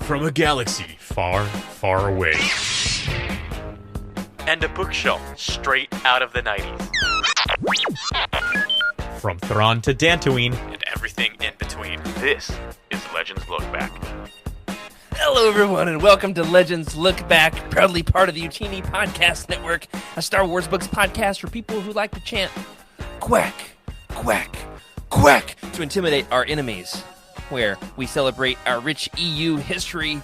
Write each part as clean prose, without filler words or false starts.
from a galaxy far, far away. And a bookshelf straight out of the 90s. From Thrawn to Dantooine. And everything in between. This is Legends Lookback. Hello, everyone, and welcome to Legends Lookback, proudly part of the Utini Podcast Network, a Star Wars books podcast for people who like to chant quack, quack, quack to intimidate our enemies, where we celebrate our rich EU history,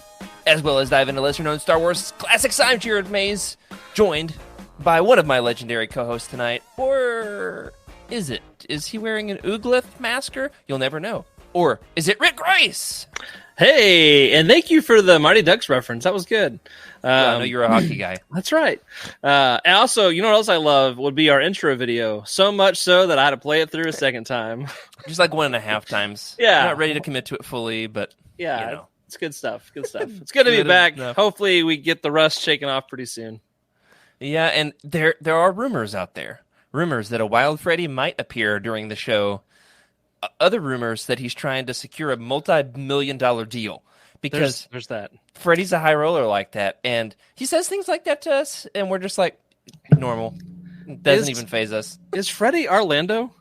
as well as dive into lesser-known Star Wars classics. I'm Jared Mays, joined by one of my legendary co-hosts tonight, or is it? Is he wearing an Ooglith masker? You'll never know. Or is it Rick Grace? Hey, and thank you for the Mighty Ducks reference. That was good. I know you're a hockey guy. That's right. And also, you know what else I love would be our intro video. So much so that I had to play it through a second time. Just like 1.5 times. Yeah. I'm not ready to commit to it fully, but Yeah, you know. it's good stuff. Good stuff. It's good to be Good back. enough. Hopefully we get the rust shaken off pretty soon. Yeah, and there are rumors out there. Rumors that a Wild Freddy might appear during the show. Other rumors that he's trying to secure a multi-million-dollar deal. Because There's that. Freddy's a high roller like that, and he says things like that to us, and we're just like, normal. Doesn't even faze us. Is Freddie Orlando?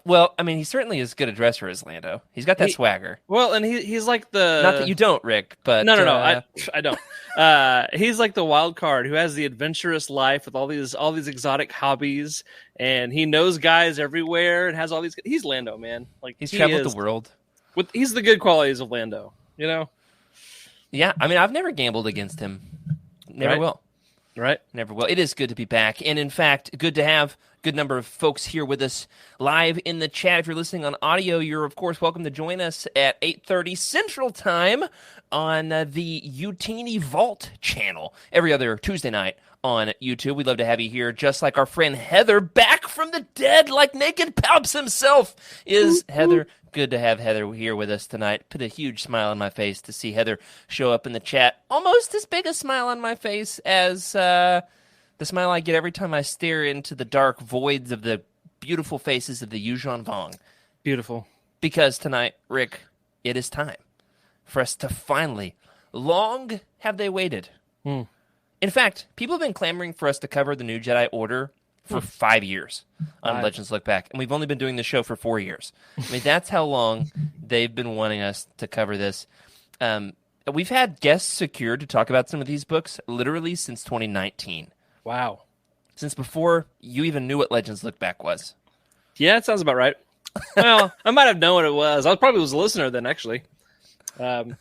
Well, I mean, he certainly is good a dresser as Lando. He's got that swagger. Well, and he's like the... Not that you don't, Rick, but... No. I don't. He's like the wild card who has the adventurous life with all these exotic hobbies, and he knows guys everywhere and has all these. He's Lando, man. Like he's traveled the world. He's the good qualities of Lando. You know. Yeah, I mean, I've never gambled against him. Never will. Right. Never will. It is good to be back, and in fact, good to have a good number of folks here with us live in the chat. If you're listening on audio, you're of course welcome to join us at 8:30 Central Time on the Utini Vault channel every other Tuesday night on YouTube. We'd love to have you here, just like our friend Heather, back from the dead, like Naked Palps himself is Heather. Good to have Heather here with us tonight. Put a huge smile on my face to see Heather show up in the chat. Almost as big a smile on my face as the smile I get every time I stare into the dark voids of the beautiful faces of the Yuuzhan Vong. Beautiful. Because tonight, Rick, it is time for us to finally, long have they waited. In fact, people have been clamoring for us to cover the new Jedi Order for 5 years on Legends Look Back, and we've only been doing the show for 4 years. I mean, that's how long they've been wanting us to cover this. We've had guests secured to talk about some of these books literally since 2019. Wow. Since before you even knew what Legends Look Back was. Yeah, it sounds about right. Well, I might have known what it was. I probably was a listener then, actually. If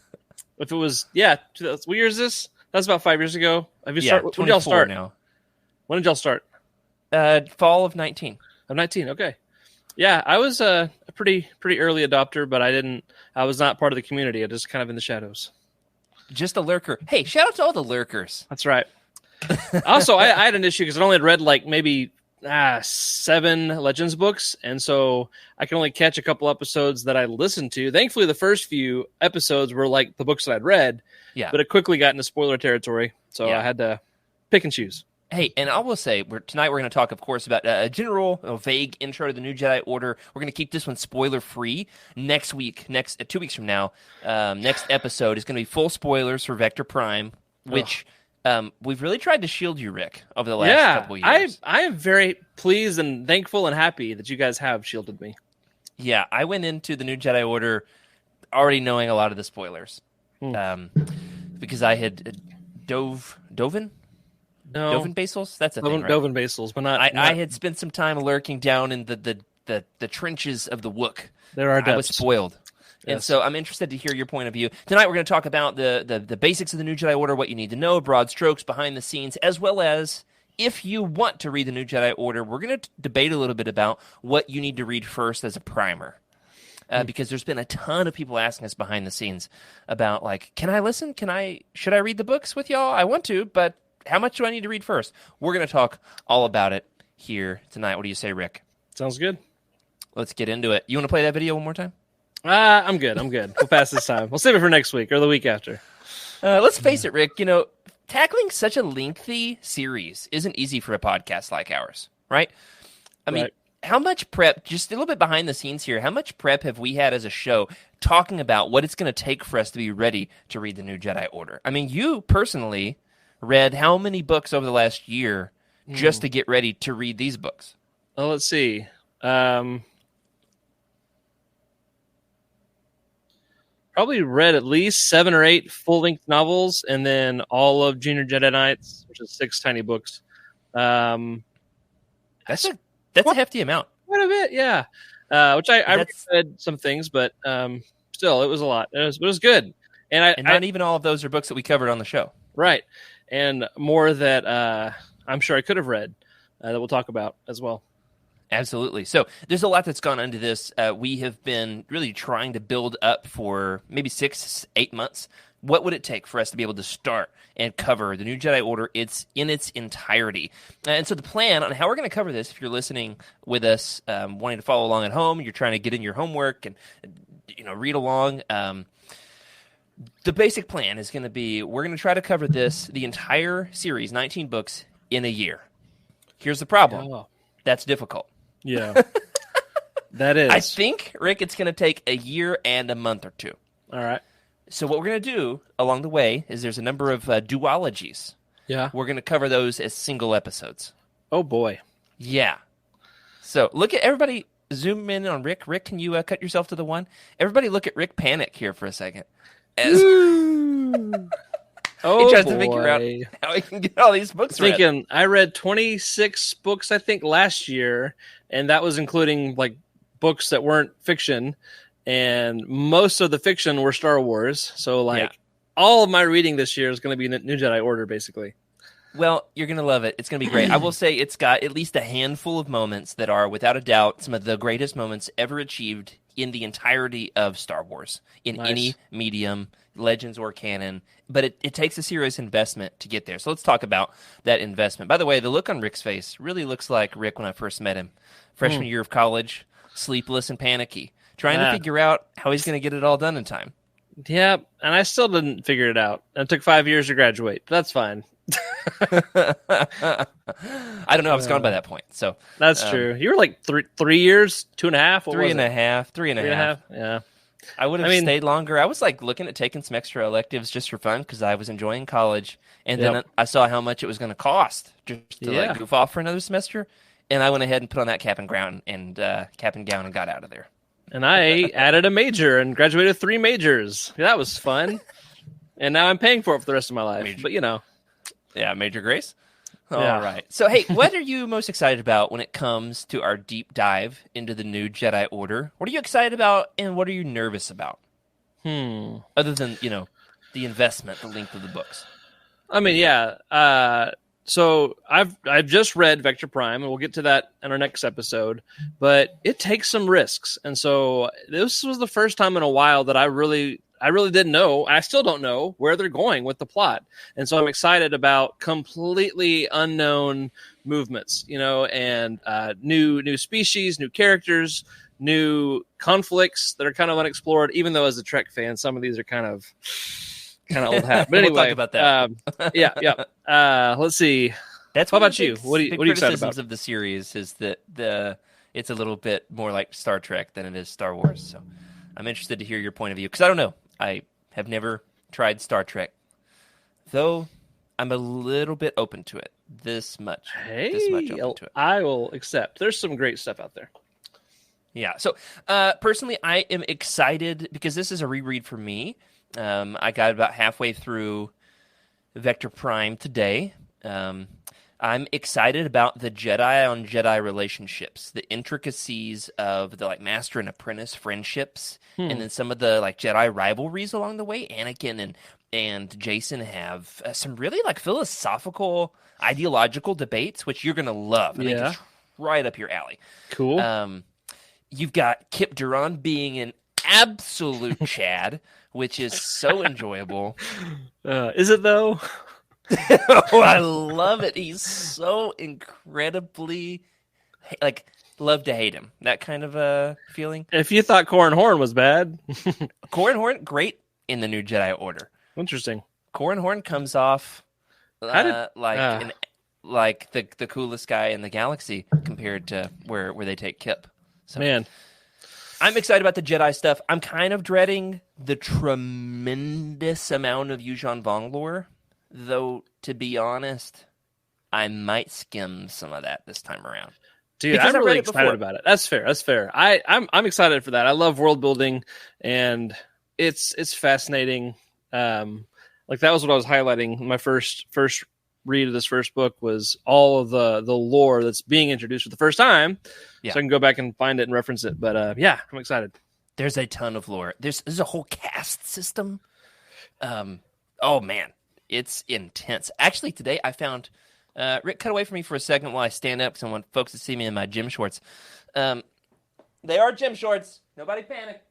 it was, what year is this? That's about 5 years ago. Have you started? When did y'all start? Now. When did y'all start? Fall of 19. Of 19, okay. Yeah, I was a pretty early adopter, but I was not part of the community. I was just kind of in the shadows. Just a lurker. Hey, shout out to all the lurkers. That's right. Also, I had an issue because I only had read like maybe 7 Legends books, and so I can only catch a couple episodes that I listened to. Thankfully, the first few episodes were like the books that I'd read, but it quickly got into spoiler territory, so I had to pick and choose. Hey, and I will say, tonight we're going to talk, of course, about a general, vague intro to the new Jedi Order. We're going to keep this one spoiler-free. Next week, 2 weeks from now, next episode is going to be full spoilers for Vector Prime, which we've really tried to shield you, Rick, over the last couple of years. I am very pleased and thankful and happy that you guys have shielded me. Yeah, I went into the new Jedi Order already knowing a lot of the spoilers, because I had Dovin Basils? That's a thing, right? Dovin Basils, but not... I had spent some time lurking down in the trenches of the Wook. There are depths. I was spoiled. Yes. And so I'm interested to hear your point of view. Tonight we're going to talk about the basics of the new Jedi Order, what you need to know, broad strokes, behind the scenes, as well as if you want to read the new Jedi Order, we're going to debate a little bit about what you need to read first as a primer. Because there's been a ton of people asking us behind the scenes about, like, can I listen? Should I read the books with y'all? I want to, but how much do I need to read first? We're going to talk all about it here tonight. What do you say, Rick? Sounds good. Let's get into it. You want to play that video one more time? I'm good. We'll pass this time. We'll save it for next week or the week after. Let's face it, Rick. Tackling such a lengthy series isn't easy for a podcast like ours, right? I mean, how much prep, just a little bit behind the scenes here, how much prep have we had as a show talking about what it's going to take for us to be ready to read the new Jedi Order? I mean, you personally read how many books over the last year just to get ready to read these books? Well, let's see. Probably read at least 7 or 8 full-length novels, and then all of Junior Jedi Knights, which is 6 tiny books. That's a hefty amount. Quite a bit, yeah. Which I read some things, but still, it was a lot. It was good, and not even all of those are books that we covered on the show, right? And more that I'm sure I could have read that we'll talk about as well. Absolutely. So there's a lot that's gone into this. We have been really trying to build up for maybe 6-8 months. What would it take for us to be able to start and cover the new Jedi Order in its entirety? And so the plan on how we're going to cover this, if you're listening with us, wanting to follow along at home, you're trying to get in your homework and read along. The basic plan is going to be we're going to try to cover the entire series, 19 books, in a year. Here's the problem. Oh. That's difficult. Yeah, that is. I think, Rick, it's going to take a year and a month or two. All right. So what we're going to do along the way is there's a number of duologies. Yeah. We're going to cover those as single episodes. Oh, boy. Yeah. So look at everybody. Zoom in on Rick. Rick, can you cut yourself to the one? Everybody look at Rick panic here for a second. Oh, he tries to figure out how he can get all these books read. Thinking, I read 26 books, I think, last year, and that was including like books that weren't fiction, and most of the fiction were Star Wars. So, all of my reading this year is going to be New Jedi Order, basically. Well, you're going to love it. It's going to be great. I will say it's got at least a handful of moments that are, without a doubt, some of the greatest moments ever achieved in the entirety of Star Wars, in any medium, Legends or canon. But it takes a serious investment to get there. So let's talk about that investment. By the way, the look on Rick's face really looks like Rick when I first met him. Freshman year of college, sleepless and panicky, trying to figure out how he's going to get it all done in time. Yeah, and I still didn't figure it out. It took 5 years to graduate. But that's fine. I don't know. I was gone by that point. So that's true. You were like 3 years, 2.5, three and a half. Yeah. I would have stayed longer. I was like looking at taking some extra electives just for fun because I was enjoying college, and then I saw how much it was going to cost just to like goof off for another semester, and I went ahead and put on that cap and gown and got out of there. And I added a major and graduated 3 majors. That was fun, and now I'm paying for it for the rest of my life. But yeah, Major Grace. All right. So, hey, what are you most excited about when it comes to our deep dive into the new Jedi Order? What are you excited about, and what are you nervous about? Other than, the investment, the length of the books. I mean, so I've just read Vector Prime, and we'll get to that in our next episode. But it takes some risks, and so this was the first time in a while that I really didn't know. I still don't know where they're going with the plot. And so I'm excited about completely unknown movements, and new species, new characters, new conflicts that are kind of unexplored, even though as a Trek fan, some of these are kind of old hat. But anyway, we'll talk about that. Let's see. That's what about you? What are you excited about? Of the series is that it's a little bit more like Star Trek than it is Star Wars. So I'm interested to hear your point of view because I don't know. I have never tried Star Trek, though I'm a little bit open to it. This much open to it. I will accept. There's some great stuff out there. Yeah. So personally, I am excited because this is a reread for me. I got about halfway through Vector Prime today. I'm excited about the Jedi on Jedi relationships, the intricacies of the master and apprentice friendships, and then some of the Jedi rivalries along the way. Anakin and Jason have some really philosophical, ideological debates, which you're gonna love. I think it's right up your alley. Cool. You've got Kip Duran being an absolute Chad, which is so enjoyable. Is it though? Oh, I love it. He's so incredibly love to hate him. That kind of a feeling. If you thought Corran Horn was bad, Corran Horn great in the new Jedi Order. Interesting. Corran Horn comes off like like the coolest guy in the galaxy compared to where they take Kip. So Man, I'm excited about the Jedi stuff. I'm kind of dreading the tremendous amount of Yuuzhan Vong lore, though, to be honest, I might skim some of that this time around. dude, Because I'm I read really it excited before. about it. That's fair. That's fair. I'm excited for that. I love world building, and it's fascinating. Like that was what I was highlighting. My first read of this first book was all of the lore that's being introduced for the first time. Yeah. So I can go back and find it and reference it. But yeah, I'm excited. There's a ton of lore. There's a whole caste system. Oh, man. It's intense. Actually, today I found... Rick, cut away from me for a second while I stand up because I want folks to see me in my gym shorts. They are gym shorts. Nobody panic.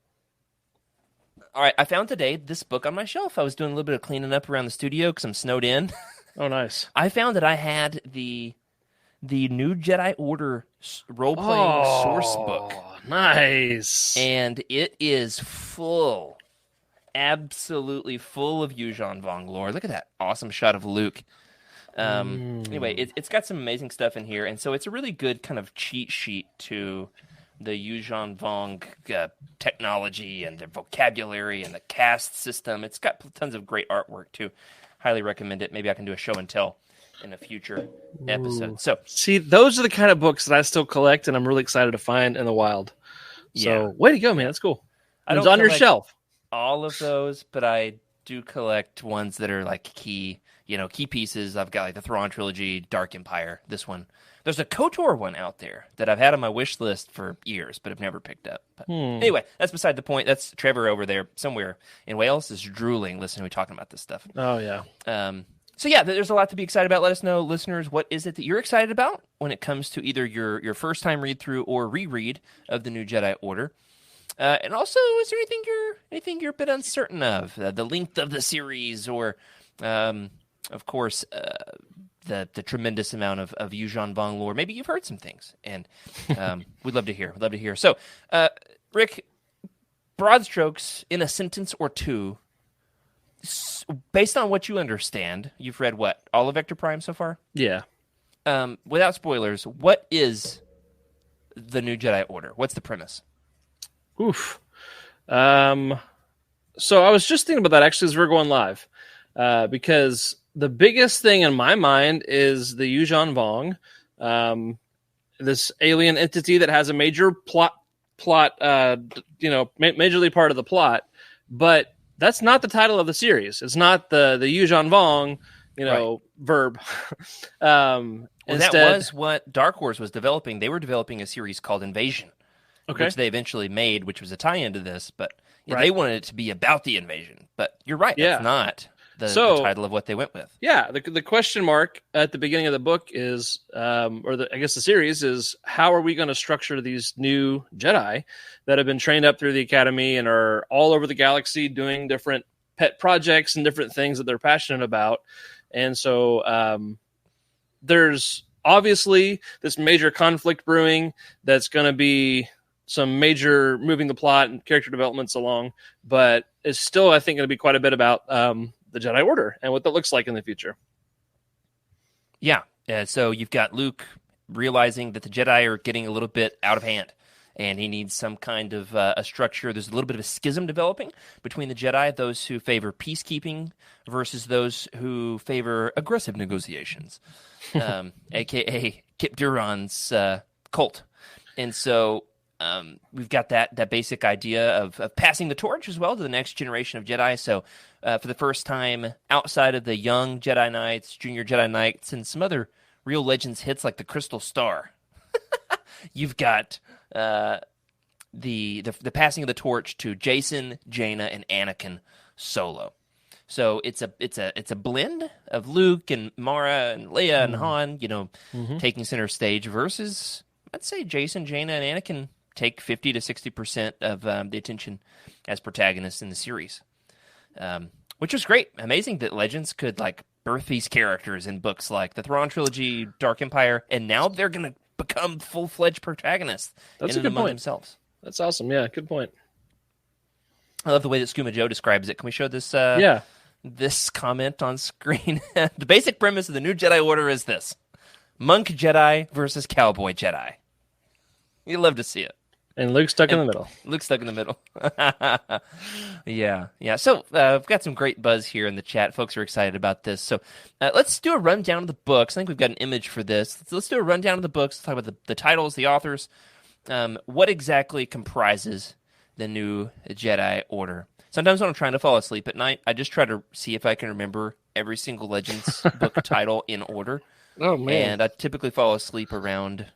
All right, I found today this book on my shelf. I was doing a little bit of cleaning up around the studio because I'm snowed in. Oh, nice. I found that I had the new Jedi Order role-playing source book. Nice. And it is full, absolutely full of Yuuzhan Vong lore. Look at that awesome shot of Luke. Anyway, it's got some amazing stuff in here, and so it's a really good kind of cheat sheet to the Yuuzhan Vong technology and the vocabulary and the caste system. It's got tons of great artwork, too. Highly recommend it. Maybe I can do a show and tell in a future episode. So, see, those are the kind of books that I still collect, and I'm really excited to find in the wild. So, way to go, man. That's cool. It's on your shelf. All of those, but I do collect ones that are like key pieces. I've got like the Thrawn trilogy, Dark Empire, this one. There's a KOTOR one out there that I've had on my wish list for years, but have never picked up. But anyway, that's beside the point. That's Trevor over there somewhere in Wales is drooling listening to me talking about this stuff. Oh, yeah. So yeah, there's a lot to be excited about. Let us know, listeners, what is it that you're excited about when it comes to either your first time read through or reread of the new Jedi Order. And also, is there anything you're a bit uncertain of? The length of the series, or of course, the tremendous amount of Yuuzhan Vong lore. Maybe you've heard some things, and we'd love to hear. So, Rick, broad strokes in a sentence or two, based on what you understand, you've read what, all of Vector Prime so far? Yeah. Without spoilers, what is the new Jedi Order? What's the premise? Oof. So I was just thinking about that actually as we're going live, because the biggest thing in my mind is the Yuuzhan Vong, this alien entity that has a major plot, majorly part of the plot, but that's not the title of the series. It's not the Yuuzhan Vong, Right. verb. Well, Instead, that was what Dark Horse was developing. They were developing a series called Invasion, which they eventually made, which was a tie-in to this. But they wanted it to be about the invasion. But you're right, that's not the title of what they went with. Yeah, the question mark at the beginning of the book is, I guess the series is, how are we going to structure these new Jedi that have been trained up through the academy and are all over the galaxy doing different pet projects and different things that they're passionate about. And so there's obviously this major conflict brewing that's going to be some major moving the plot and character developments along, but it's still, I think, going to be quite a bit about the Jedi Order and what that looks like in the future. Yeah. So you've got Luke realizing that the Jedi are getting a little bit out of hand, and he needs some kind of a structure. There's a little bit of a schism developing between the Jedi, those who favor peacekeeping versus those who favor aggressive negotiations, a.k.a. Kip Duron's cult. And so we've got that basic idea of passing the torch as well to the next generation of Jedi. So for the first time, outside of the young Jedi Knights, junior Jedi Knights, and some other real Legends hits like the Crystal Star, you've got the passing of the torch to Jason, Jaina, and Anakin solo. So it's a blend of Luke and Mara and Leia and Han, taking center stage versus, I'd say, Jason, Jaina, and Anakin take 50 to 60% of the attention as protagonists in the series, which was great. Amazing that Legends could birth these characters in books like the Thrawn trilogy, Dark Empire, and now they're going to become full-fledged protagonists. That's a good point. Themselves. That's awesome. Yeah, good point. I love the way that Skooma Joe describes it. Can we show this? This comment on screen. The basic premise of the new Jedi Order is this. Monk Jedi versus Cowboy Jedi. You'd love to see it. And Luke's stuck in the middle. Luke's stuck in the middle. Yeah. So we've got some great buzz here in the chat. Folks are excited about this. So let's do a rundown of the books. I think we've got an image for this. Let's do a rundown of the books. Let's talk about the titles, the authors, what exactly comprises the new Jedi Order. Sometimes when I'm trying to fall asleep at night, I just try to see if I can remember every single Legends book title in order. Oh, man. And I typically fall asleep around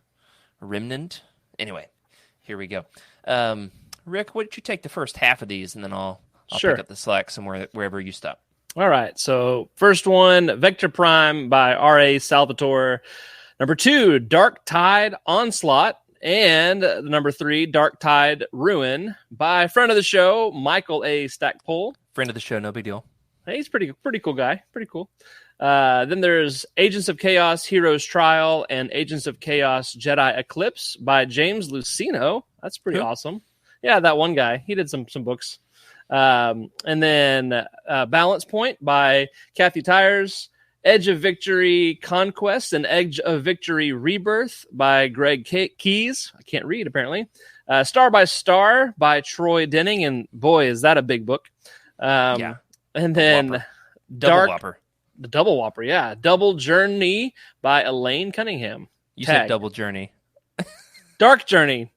Remnant. Anyway. Here we go. Rick, why don't you take the first half of these, and then I'll Sure. pick up the slack somewhere wherever you stop. All right. So first one, Vector Prime by R.A. Salvatore. Number 2, Dark Tide Onslaught. And number 3, Dark Tide Ruin by friend of the show, Michael A. Stackpole. Friend of the show, no big deal. Hey, he's pretty cool guy. Pretty cool. Then there's Agents of Chaos, Heroes Trial, and Agents of Chaos, Jedi Eclipse by James Lucino. That's pretty awesome. Yeah, that one guy. He did some books. And then Balance Point by Kathy Tyers, Edge of Victory Conquest, and Edge of Victory Rebirth by Greg Keyes. I can't read, apparently. Star by Star by Troy Denning. And boy, is that a big book. Yeah. And then Whopper. Dark... Double Whopper. The Double Whopper, yeah. Double Journey by Elaine Cunningham. You Tag. said Double Journey. Dark Journey.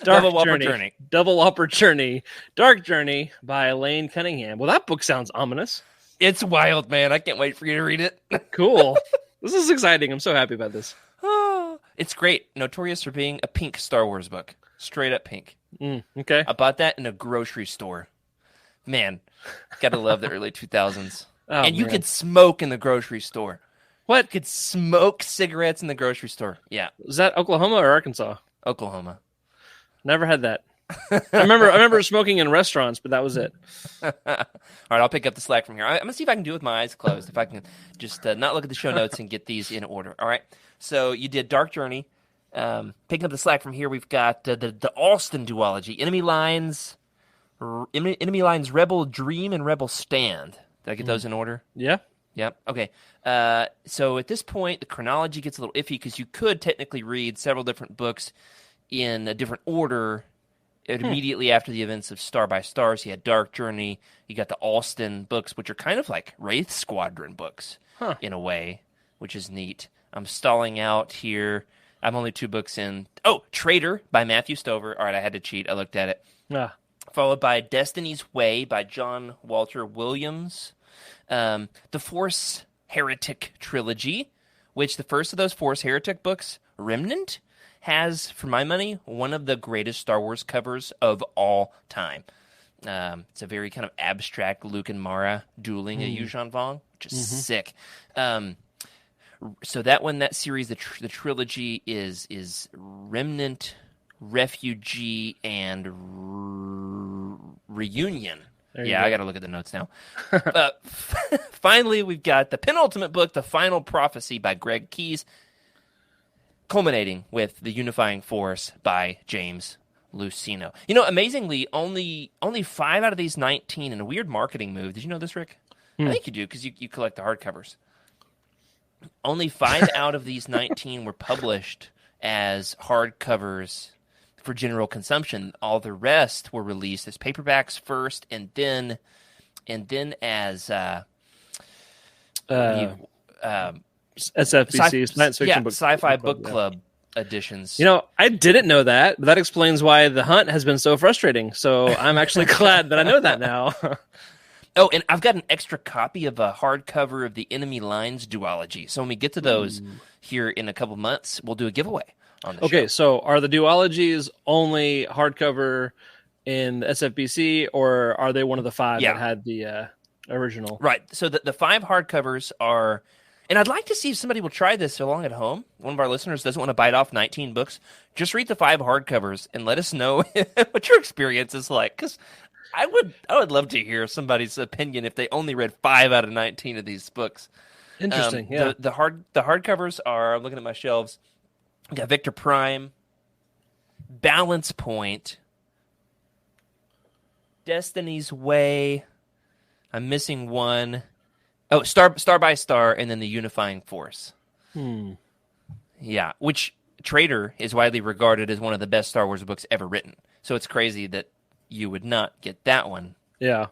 Double Whopper Journey. Double Whopper Journey. Dark Journey by Elaine Cunningham. Well, that book sounds ominous. It's wild, man. I can't wait for you to read it. Cool. This is exciting. I'm so happy about this. It's great. Notorious for being a pink Star Wars book. Straight up pink. Okay. I bought that in a grocery store. Man, gotta love the early 2000s. Oh, and you man. could smoke in the grocery store. What? You could smoke cigarettes in the grocery store. Yeah, Was that Oklahoma or Arkansas? Oklahoma. Never had that. I remember smoking in restaurants, but that was it. All right, I'll pick up the slack from here. I'm going to see if I can do it with my eyes closed, if I can just not look at the show notes and get these in order. All right, so you did Dark Journey. Picking up the slack from here, we've got the Alston duology, Enemy Lines, Rebel Dream, and Rebel Stand. Did I get those in order? Yeah. Yep. Okay. So at this point, the chronology gets a little iffy because you could technically read several different books in a different order immediately after the events of Star by Star. So you had Dark Journey. You got the Alston books, which are kind of like Wraith Squadron books in a way, which is neat. I'm stalling out here. I'm only 2 books in. Oh, Traitor by Matthew Stover. All right, I had to cheat. I looked at it. Followed by Destiny's Way by John Walter Williams. The Force Heretic trilogy, which the first of those Force Heretic books, Remnant, has, for my money, one of the greatest Star Wars covers of all time. It's a very kind of abstract Luke and Mara dueling a Yuuzhan Vong, which is sick. So that series, the trilogy is Remnant, Refugee, and Reunion. Yeah, I got to look at the notes now. Finally, we've got the penultimate book, The Final Prophecy by Greg Keyes, culminating with The Unifying Force by James Lucino. You know, amazingly, only 5 out of these 19, in a weird marketing move. Did you know this, Rick? I think you do, because you collect the hardcovers. Only 5 out of these 19 were published as hardcovers for general consumption. All the rest were released as paperbacks first, and then as SFBC, Science Fiction Book Sci-Fi Book Club editions. You know, I didn't know that, but that explains why the hunt has been so frustrating. So I'm actually glad that I know that now. Oh, and I've got an extra copy of a hardcover of the Enemy Lines duology. So when we get to those here in a couple months, we'll do a giveaway on the show. Okay, so are the duologies only hardcover in SFBC, or are they one of the 5 that had the original? Right. So the 5 hardcovers are, and I'd like to see if somebody will try this along at home. One of our listeners doesn't want to bite off 19 books. Just read the 5 hardcovers and let us know what your experience is like, because I would love to hear somebody's opinion if they only read 5 out of 19 of these books. Interesting. Yeah. The hardcovers are, I'm looking at my shelves. We got Victor Prime, Balance Point, Destiny's Way. I'm missing one. Oh, Star by Star, and then the Unifying Force. Yeah, which Traitor is widely regarded as one of the best Star Wars books ever written. So it's crazy that you would not get that one. Yeah.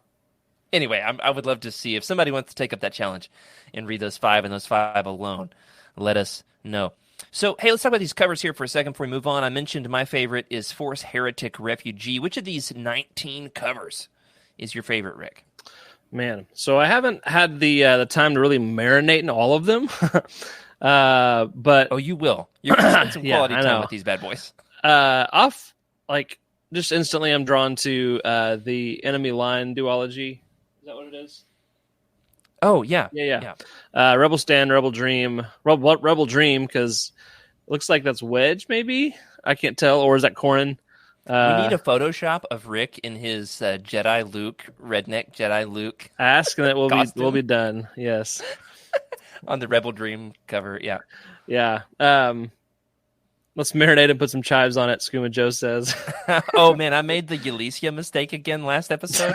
Anyway, I would love to see if somebody wants to take up that challenge and read those 5 and those 5 alone. Let us know. So, hey, let's talk about these covers here for a second before we move on. I mentioned my favorite is Force Heretic Refugee. Which of these 19 covers is your favorite, Rick? Man, so I haven't had the time to really marinate in all of them. But Oh, you will. You're going to spend some Yeah, quality I time know. with these bad boys. Just instantly I'm drawn to the enemy line duology. Is that what it is? Oh, yeah. Yeah. Rebel Stand, Rebel Dream, Rebel Dream, because it looks like that's Wedge, maybe? I can't tell. Or is that Corrin? We need a Photoshop of Rick in his Jedi Luke, redneck Jedi Luke Ask and it will costume. be done. Yes. on the Rebel Dream cover. Yeah. Yeah. Let's marinate and put some chives on it, Skooma Joe says. Oh, man, I made the Ylesia mistake again last episode.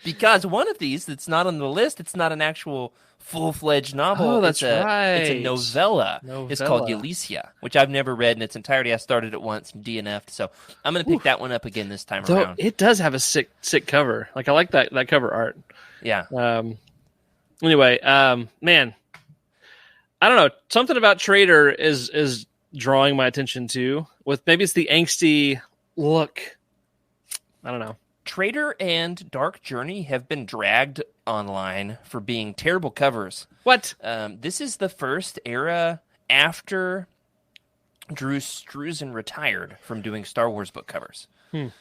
Because one of these that's not on the list, it's not an actual full-fledged novel. Oh, that's right. It's a novella. It's called Ylesia, which I've never read in its entirety. I started it once and DNF'd, so I'm going to pick that one up again this time around. It does have a sick cover. Like, I like that cover art. Yeah. Anyway, man, I don't know. Something about Traitor is drawing my attention too. With maybe it's the angsty look. I don't know. Traitor and Dark Journey have been dragged online for being terrible covers. What? This is the first era after Drew Struzan retired from doing Star Wars book covers.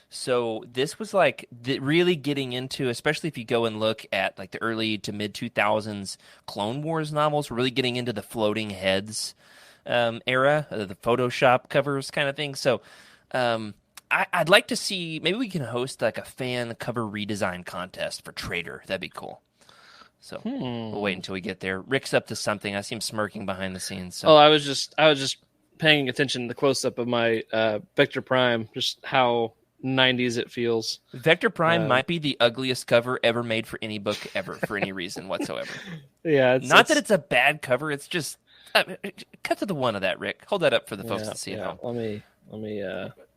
So this was like really getting into, especially if you go and look at like the early to mid 2000s Clone Wars novels, really getting into the floating heads era, the Photoshop covers kind of thing. So I'd like to see, maybe we can host like a fan cover redesign contest for Traitor. That'd be cool. So we'll wait until we get there. Rick's up to something. I see him smirking behind the scenes. So. Oh, I was just paying attention to the close up of my Vector Prime, just how 90s it feels. Vector Prime might be the ugliest cover ever made for any book ever, for any reason whatsoever. Yeah, that it's a bad cover. It's just cut to the one of that, Rick. Hold that up for the folks to see at home. Let me.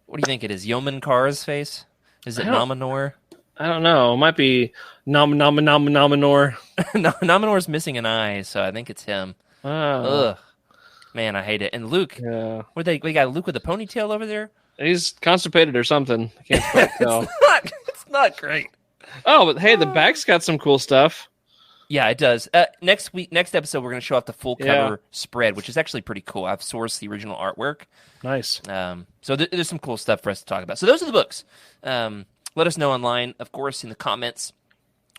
What do you think it is? Yeoman Carr's face? Is it Nominor? I don't know. It might be Nominor. Nominor's missing an eye, so I think it's him. Ugh. Man, I hate it. And Luke, we got Luke with a ponytail over there? He's constipated or something. I can't quite tell. It's not great. Oh, but hey, the back's got some cool stuff. Yeah, it does. Next episode, we're going to show off the full cover spread, which is actually pretty cool. I've sourced the original artwork. Nice. So there's some cool stuff for us to talk about. So those are the books. Let us know online, of course, in the comments,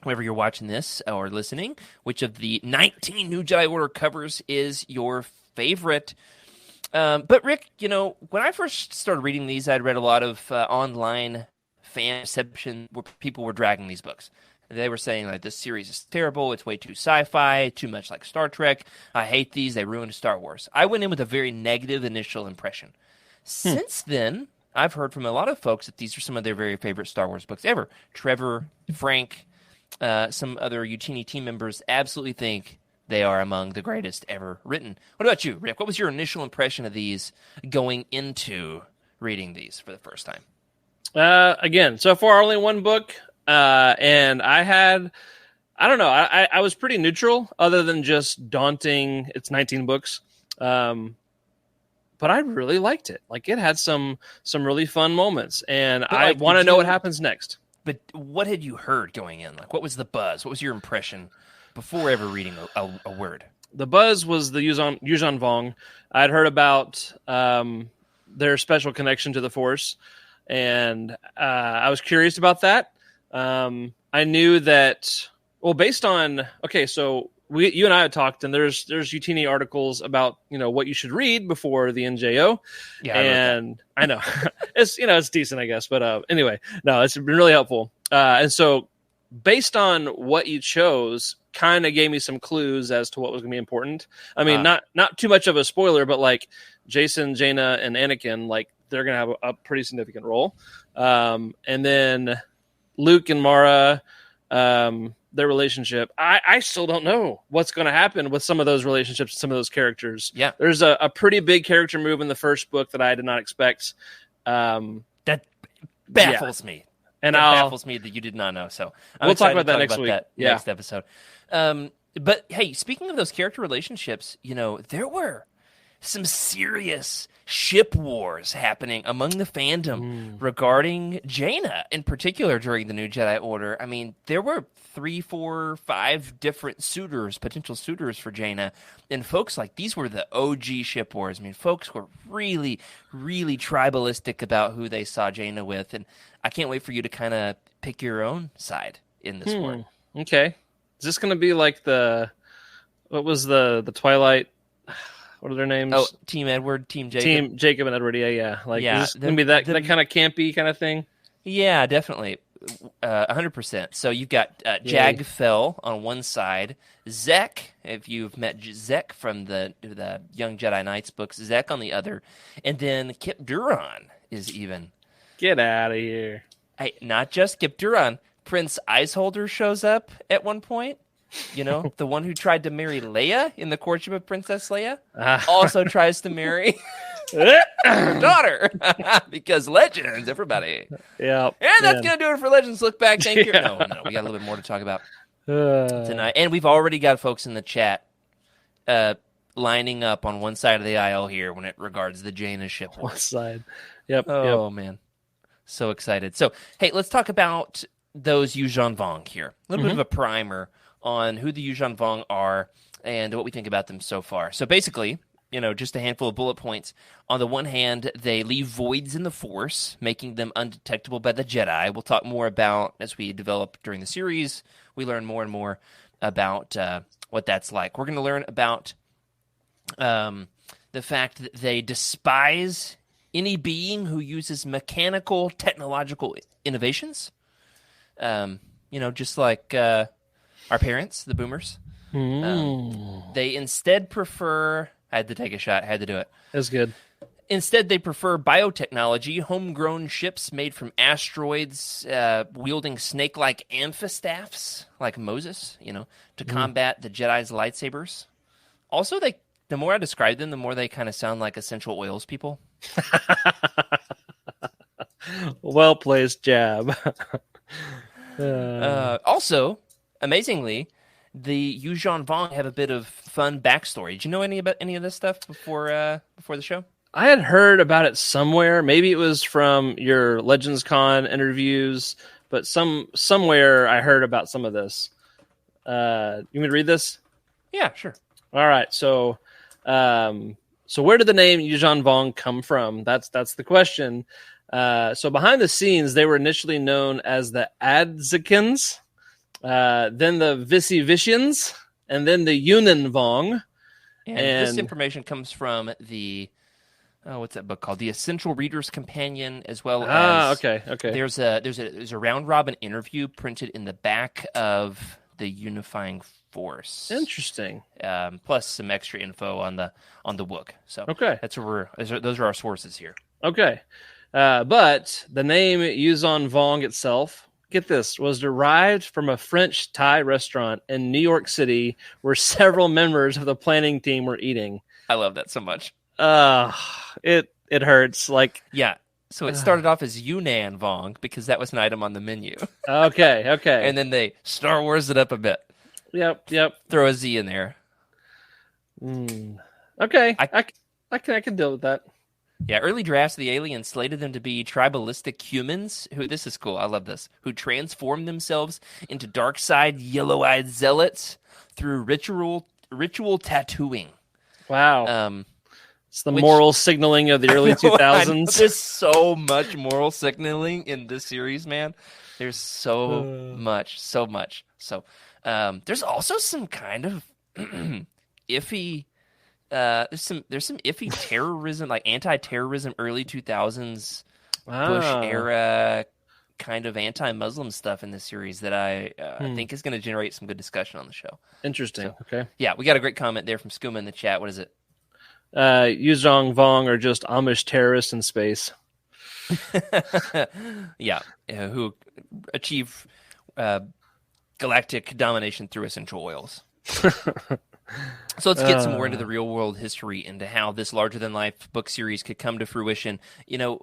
wherever you're watching this or listening, which of the 19 new Jedi Order covers is your favorite. But Rick, when I first started reading these, I'd read a lot of online fan reception where people were dragging these books. They were saying like this series is terrible, it's way too sci-fi, too much like Star Trek. I hate these, they ruined Star Wars. I went in with a very negative initial impression. Since then, I've heard from a lot of folks that these are some of their very favorite Star Wars books ever. Trevor, Frank, some other Utini team members absolutely think they are among the greatest ever written. What about you, Rick? What was your initial impression of these going into reading these for the first time? Again, so far only one book. And I don't know, I was pretty neutral other than just daunting. It's 19 books. But I really liked it. Like it had some really fun moments and I want to know what happens next. But what had you heard going in? Like what was the buzz? What was your impression before ever reading a word? The buzz was the Yuzhan Vong. I'd heard about, their special connection to the Force and, I was curious about that. I knew that, based on, so you and I had talked and there's Utini articles about, what you should read before the NJO. Yeah. And I know it's, it's decent, I guess. But, anyway, no, it's been really helpful. And so based on what you chose kind of gave me some clues as to what was going to be important. I mean, not too much of a spoiler, but like Jason, Jaina, and Anakin, like they're going to have a pretty significant role. And then Luke and Mara, their relationship. I still don't know what's going to happen with some of those relationships, some of those characters. Yeah. There's a pretty big character move in the first book that I did not expect. That baffles me. And that I'll baffles me that you did not know. So we'll talk about that next week. Next episode. But hey, speaking of those character relationships, there were some serious ship wars happening among the fandom regarding Jaina in particular during the New Jedi Order. I mean, there were 3, 4, 5 different potential suitors for Jaina, and folks these were the OG ship wars. I mean, folks were really, really tribalistic about who they saw Jaina with, and I can't wait for you to kind of pick your own side in this war. Okay. Is this going to be like what was the Twilight? What are their names? Oh, Team Edward, Team Jacob. Team Jacob and Edward, yeah. Is this going to be that kind of campy kind of thing? Yeah, definitely. 100%. So you've got Jag Fell on one side, Zek, if you've met Zek from the Young Jedi Knights books, Zek on the other, and then Kip Duran is even. Get out of here. Hey, not just Kip Duran. Prince Iceholder shows up at one point. The one who tried to marry Leia in the courtship of Princess Leia also tries to marry her daughter because Legends, everybody. Yeah. And that's going to do it for Legends Lookback. Thank you. No, we got a little bit more to talk about tonight. And we've already got folks in the chat lining up on one side of the aisle here when it regards the Jaina ship war. One side. Yep. Oh, man. So excited. So, hey, let's talk about those Yuuzhan Vong here. A little bit of a primer on who the Yuuzhan Vong are and what we think about them so far. So basically, just a handful of bullet points. On the one hand, they leave voids in the Force, making them undetectable by the Jedi. We'll talk more about, as we develop during the series, we learn more and more about what that's like. We're going to learn about the fact that they despise any being who uses mechanical technological innovations. Just like our parents, the boomers. They instead prefer... I had to take a shot. I had to do it. That's good. Instead, they prefer biotechnology, homegrown ships made from asteroids, wielding snake-like amphistaffs, like Moses, to combat the Jedi's lightsabers. Also, the more I describe them, the more they kind of sound like essential oils people. Well-placed jab. Also, amazingly, the Yuuzhan Vong have a bit of fun backstory. Did you know about any of this stuff before the show? I had heard about it somewhere. Maybe it was from your Legends Con interviews, but somewhere I heard about some of this. You want me to read this? Yeah, sure. All right. So where did the name Yuuzhan Vong come from? That's the question. So behind the scenes, they were initially known as the Adzikans, then the Visivishans, and then the Yunan Vong. And this information comes from the what's that book called? The Essential Reader's Companion, as well as okay. There's a round robin interview printed in the back of the Unifying Force. Interesting. Plus some extra info on the book. So okay, those are our sources here. Okay. But the name Yuuzhan Vong itself, get this, was derived from a French Thai restaurant in New York City where several members of the planning team were eating. I love that so much. It hurts. Yeah. So it started off as Yunan Vong because that was an item on the menu. Okay. And then they Star Wars it up a bit. Yep. Throw a Z in there. Okay. I can deal with that. Yeah, early drafts of the aliens slated them to be tribalistic humans this is cool, I love this, who transform themselves into dark side, yellow-eyed zealots through ritual tattooing. Wow. It's the moral signaling of the early 2000s. There's so much moral signaling in this series, man. There's so much. So there's also some kind of iffy... there's some iffy terrorism, like anti-terrorism, early 2000s Bush era kind of anti-Muslim stuff in this series that I think is going to generate some good discussion on the show. Interesting. So, okay. Yeah, we got a great comment there from Skooma in the chat. What is it? Yuuzhan Vong are just Amish terrorists in space. Yeah, who achieve galactic domination through essential oils. So let's get some more into the real world history, into how this larger than life book series could come to fruition.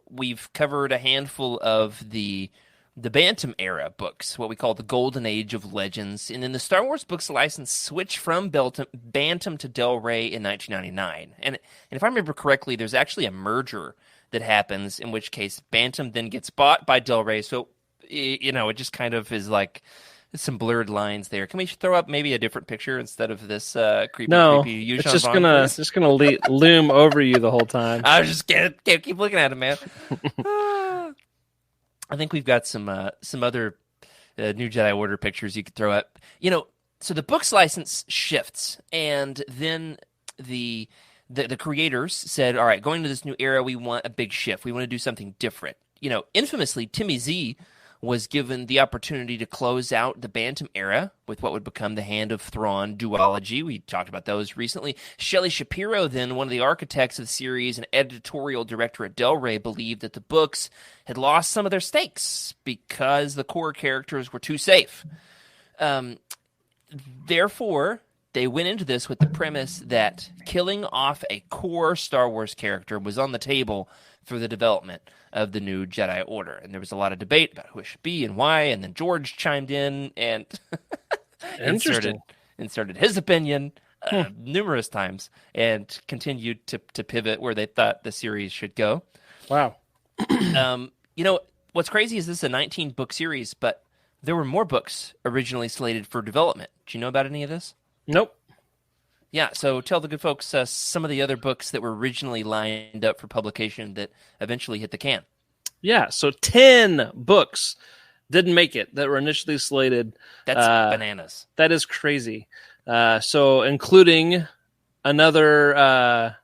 We've covered a handful of the Bantam era books, what we call the golden age of Legends, and then the Star Wars books license switched from Bantam to Del Rey in 1999. And if I remember correctly, there's actually a merger that happens, in which case Bantam then gets bought by Del Rey. So it just kind of is like some blurred lines there. Can we throw up maybe a different picture instead of this creepy Yuuzhan it's just Vong, gonna please? just gonna loom over you the whole time. I was just can't keep looking at him, man. I think we've got some other new Jedi Order pictures you could throw up. So the book's license shifts, and then the creators said, all right, going to this new era, we want a big shift. We want to do something different. Infamously, Timmy Z was given the opportunity to close out the Bantam era with what would become the Hand of Thrawn duology. We talked about those recently. Shelley Shapiro, then one of the architects of the series and editorial director at Del Rey, believed that the books had lost some of their stakes because the core characters were too safe. Therefore, they went into this with the premise that killing off a core Star Wars character was on the table for the development of the new Jedi Order. And there was a lot of debate about who it should be and why, and then George chimed in and inserted his opinion numerous times and continued to pivot where they thought the series should go. Wow. What's crazy is this is a 19-book series, but there were more books originally slated for development. Do you know about any of this? Nope. Yeah, so tell the good folks some of the other books that were originally lined up for publication that eventually hit the can. Yeah, so 10 books didn't make it that were initially slated. That's bananas. That is crazy. So including another,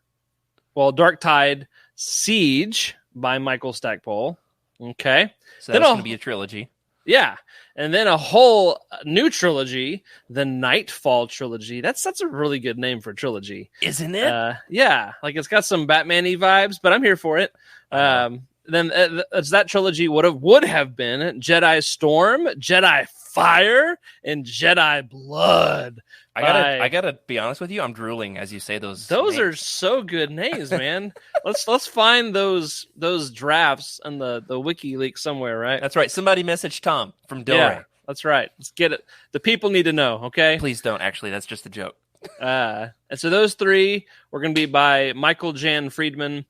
Dark Tide Siege by Michael Stackpole. Okay. So that's going to be a trilogy. Yeah. And then a whole new trilogy, the Nightfall trilogy. That's a really good name for a trilogy. Isn't it? Yeah. Like it's got some Batman-y vibes, but I'm here for it. Then that trilogy would have been Jedi Storm, Jedi Fire, and Jedi Blood. I gotta be honest with you. I'm drooling as you say those. Those names. are so good names, man. let's find those drafts on the WikiLeaks somewhere, right? That's right. Somebody message Tom from Del Rey. That's right. Let's get it. The people need to know. Okay. Please don't. Actually, that's just a joke. And so those three were going to be by Michael Jan Friedman,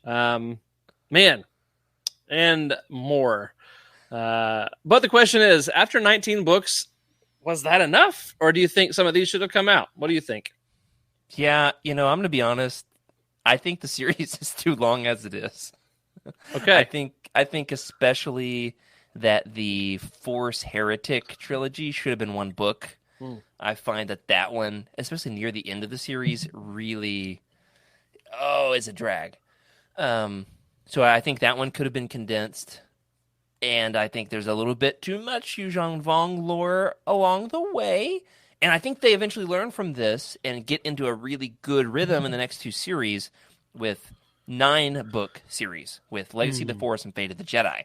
and more. But the question is, after 19 books, was that enough? Or do you think some of these should have come out? What do you think? Yeah, I'm going to be honest. I think the series is too long as it is. Okay. I think especially that the Force Heretic trilogy should have been one book. I find that one, especially near the end of the series, really, is a drag. So I think that one could have been condensed. And I think there's a little bit too much Yuuzhan Vong lore along the way. And I think they eventually learn from this and get into a really good rhythm in the next two series with 9-book series with Legacy of the Force and Fate of the Jedi.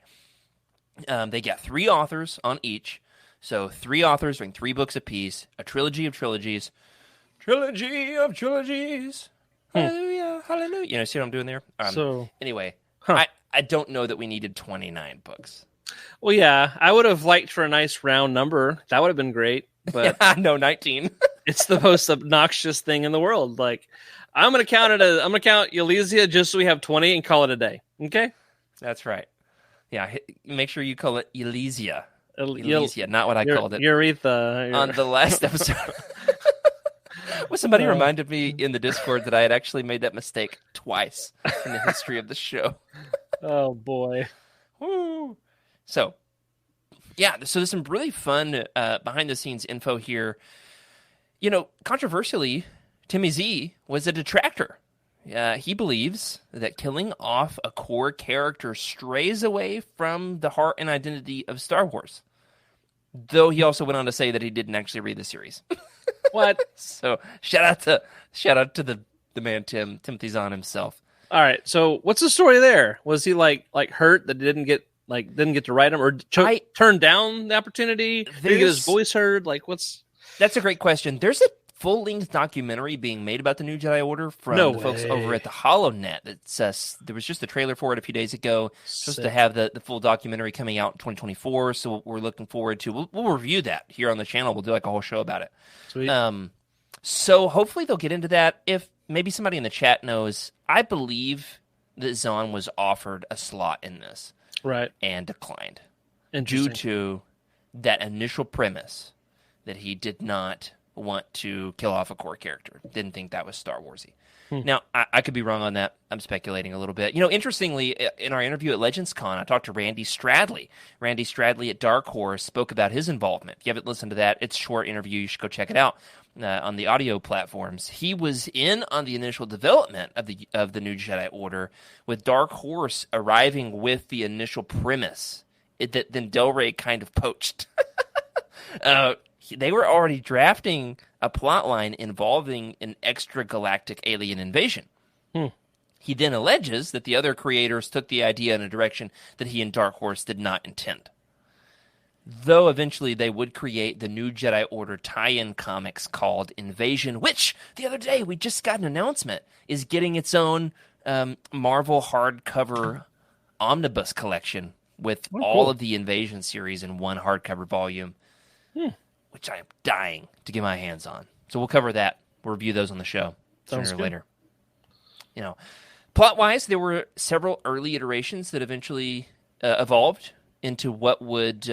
They got 3 authors on each. So 3 authors doing 3 books apiece, a trilogy of trilogies. Trilogy of trilogies. Hallelujah, hallelujah. See what I'm doing there? Anyway, I don't know that we needed 29 books. Well, yeah, I would have liked for a nice round number. That would have been great. But no, 19. It's the most obnoxious thing in the world. Like, I'm gonna count Elysia just so we have 20 and call it a day. Okay, that's right. Yeah, make sure you call it Elysia. Elysia, not what I called it. Urethra. On the last episode. Well, somebody reminded me in the Discord that I had actually made that mistake twice in the history of the show. Oh, boy. Woo. So there's some really fun behind-the-scenes info here. Controversially, Timmy Z was a detractor. He believes that killing off a core character strays away from the heart and identity of Star Wars. Though he also went on to say that he didn't actually read the series. What? So shout out to the man Timothy Zahn himself. All right. So what's the story there? Was he like hurt that he didn't get like didn't get to write them, or turned down the opportunity? Did he get his voice heard? Like, That's a great question. There's a full-length documentary being made about the New Jedi Order from the folks over at the HoloNet. There was just a trailer for it a few days ago. Supposed to have the full documentary coming out in 2024, so we're looking forward to. We'll review that here on the channel. We'll do like a whole show about it. Sweet. So hopefully they'll get into that. If maybe somebody in the chat knows, I believe that Zahn was offered a slot in this, right, and declined due to that initial premise that he did not want to kill off a core character. Didn't think that was Star Warsy. Now, I could be wrong on that. I'm speculating a little bit. Interestingly, in our interview at Legends Con, I talked to Randy Stradley. Randy Stradley at Dark Horse spoke about his involvement. If you haven't listened to that, it's a short interview. You should go check it out on the audio platforms. He was in on the initial development of the New Jedi Order, with Dark Horse arriving with the initial premise that then Del Rey kind of poached. They were already drafting a plotline involving an extragalactic alien invasion. He then alleges that the other creators took the idea in a direction that he and Dark Horse did not intend. Though eventually they would create the New Jedi Order tie-in comics called Invasion, which the other day we just got an announcement is getting its own Marvel hardcover omnibus collection with all of the Invasion series in one hardcover volume. Which I am dying to get my hands on. So we'll cover that. We'll review those on the show sooner or later. Plot-wise, there were several early iterations that eventually evolved into what would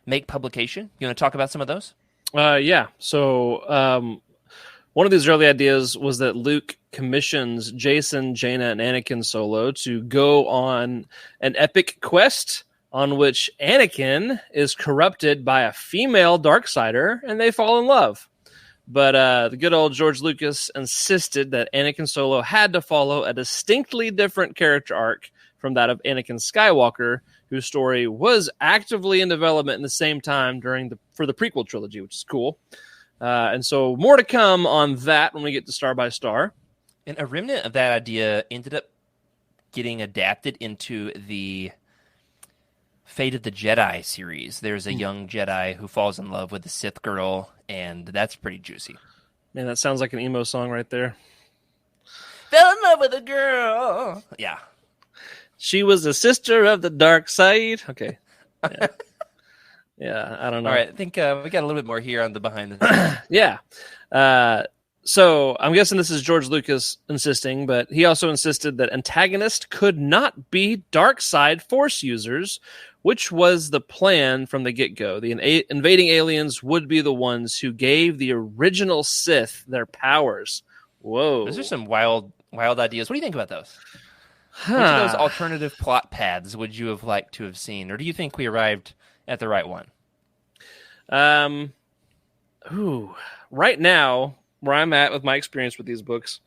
make publication. You want to talk about some of those? Yeah. So one of these early ideas was that Luke commissions Jason, Jaina, and Anakin Solo to go on an epic quest on which Anakin is corrupted by a female Darksider, and they fall in love. But the good old George Lucas insisted that Anakin Solo had to follow a distinctly different character arc from that of Anakin Skywalker, whose story was actively in development in the same time for the prequel trilogy, which is cool. And so more to come on that when we get to Star by Star. And a remnant of that idea ended up getting adapted into the Fate of the Jedi series. There's a young Jedi who falls in love with a Sith girl, and that's pretty juicy. Man, that sounds like an emo song right there. Fell in love with a girl. Yeah. She was a sister of the dark side. Okay. Yeah, yeah, I don't know. All right, I think we got a little bit more here on the behind the scenes. Yeah. So I'm guessing this is George Lucas insisting, but he also insisted that antagonists could not be dark side Force users, which was the plan from the get-go. The invading aliens would be the ones who gave the original Sith their powers. Whoa. Those are some wild ideas. What do you think about those? Which of those alternative plot paths would you have liked to have seen? Or do you think we arrived at the right one? Right now, where I'm at with my experience with these books,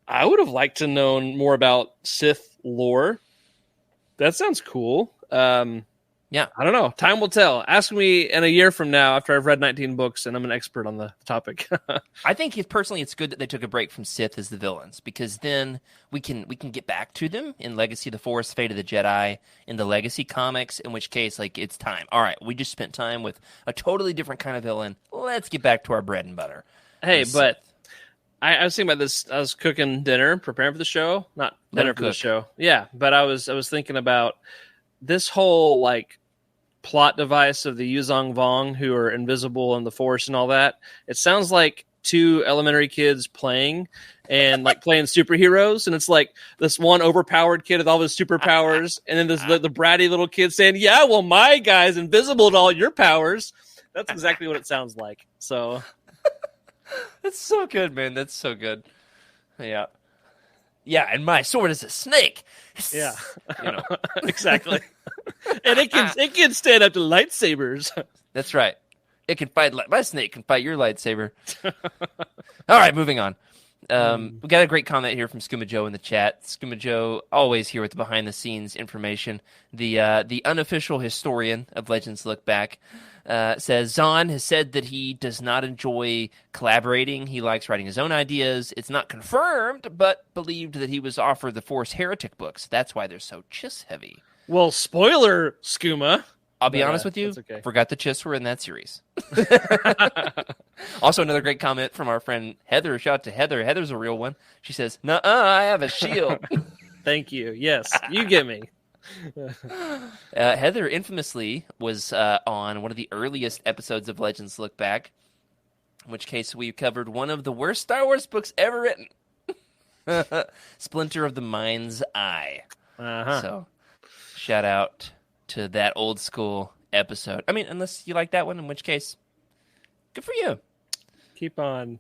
I would have liked to know more about Sith lore. That sounds cool. Yeah. I don't know. Time will tell. Ask me in a year from now after I've read 19 books and I'm an expert on the topic. I think personally it's good that they took a break from Sith as the villains, because then we can get back to them in Legacy of the Force, Fate of the Jedi, in the Legacy comics, in which case, like, it's time. All right, we just spent time with a totally different kind of villain. Let's get back to our bread and butter. Hey, but I was thinking about this. I was cooking dinner, preparing for the show. Not dinner for the show. Yeah, but I was thinking about this whole like plot device of the Yuzong Vong who are invisible in the Force and all that. It sounds like two elementary kids playing and like playing superheroes, and it's like this one overpowered kid with all his superpowers, and then this the bratty little kid saying, "Yeah, well, my guy's invisible to all your powers." That's exactly what it sounds like. So. That's so good, man. That's so good. Yeah. Yeah, and my sword is a snake. Yeah. Exactly. And it can stand up to lightsabers. That's right. It can fight my snake can fight your lightsaber. All right, moving on. We got a great comment here from Skooma Joe in the chat. Skooma Joe, always here with the behind the scenes information. The unofficial historian of Legends Lookback says Zahn has said that he does not enjoy collaborating. He likes writing his own ideas. It's not confirmed, but believed that he was offered the Force Heretic books. That's why they're so chiss heavy. Well, spoiler, Skooma. I'll be honest with you, that's okay. forgot the Chiss were in that series. Also, another great comment from our friend Heather. Shout out to Heather. Heather's a real one. She says, "Nuh-uh, I have a shield." Thank you. Yes, you get me. Heather infamously was on one of the earliest episodes of Legends Lookback, in which case we covered one of the worst Star Wars books ever written, Splinter of the Mind's Eye. So, shout out to that old school episode. I mean, unless you like that one, in which case, good for you. Keep on.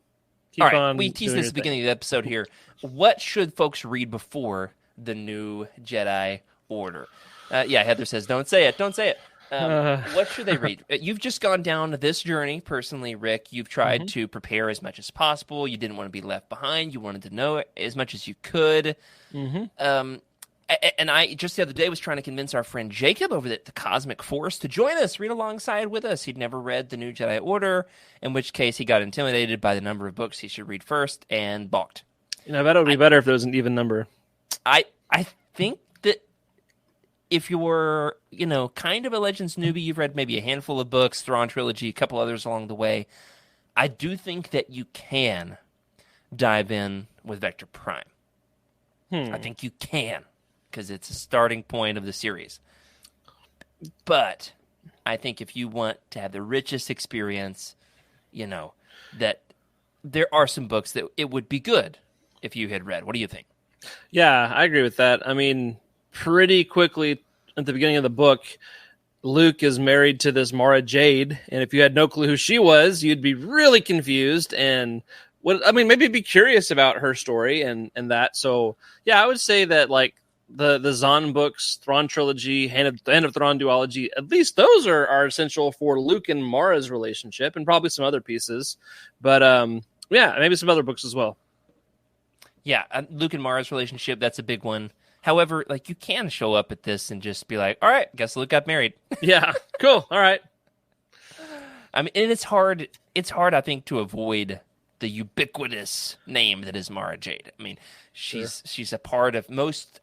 All right, we teased this at the beginning of the episode here. What should folks read before the new Jedi Order? Yeah, Heather says, don't say it. Don't say it. What should they read? You've just gone down this journey, personally, Rick. You've tried to prepare as much as possible. You didn't want to be left behind. You wanted to know as much as you could. And I, just the other day, was trying to convince our friend Jacob over at the Cosmic Force to join us, read alongside with us. He'd never read the new Jedi Order, in which case he got intimidated by the number of books he should read first and balked. I bet it would be better if there was an even number. I think that if you're, kind of a Legends newbie, you've read maybe a handful of books, Thrawn Trilogy, a couple others along the way, I do think that you can dive in with Vector Prime. I think you can, because it's a starting point of the series. But I think if you want to have the richest experience, that there are some books that it would be good if you had read. What do you think? Yeah, I agree with that. I mean, pretty quickly at the beginning of the book, Luke is married to this Mara Jade, and if you had no clue who she was, you'd be really confused and maybe be curious about her story and that. So, yeah, I would say that like the Zahn books, Thrawn Trilogy, Hand of Thrawn duology, at least those are essential for Luke and Mara's relationship, and probably some other pieces. But yeah, maybe some other books as well. Yeah, Luke and Mara's relationship, that's a big one. However, like, you can show up at this and just be like, all right, guess Luke got married. Yeah, cool, all right. I mean, and it's hard, I think, to avoid the ubiquitous name that is Mara Jade. I mean, she's a part of most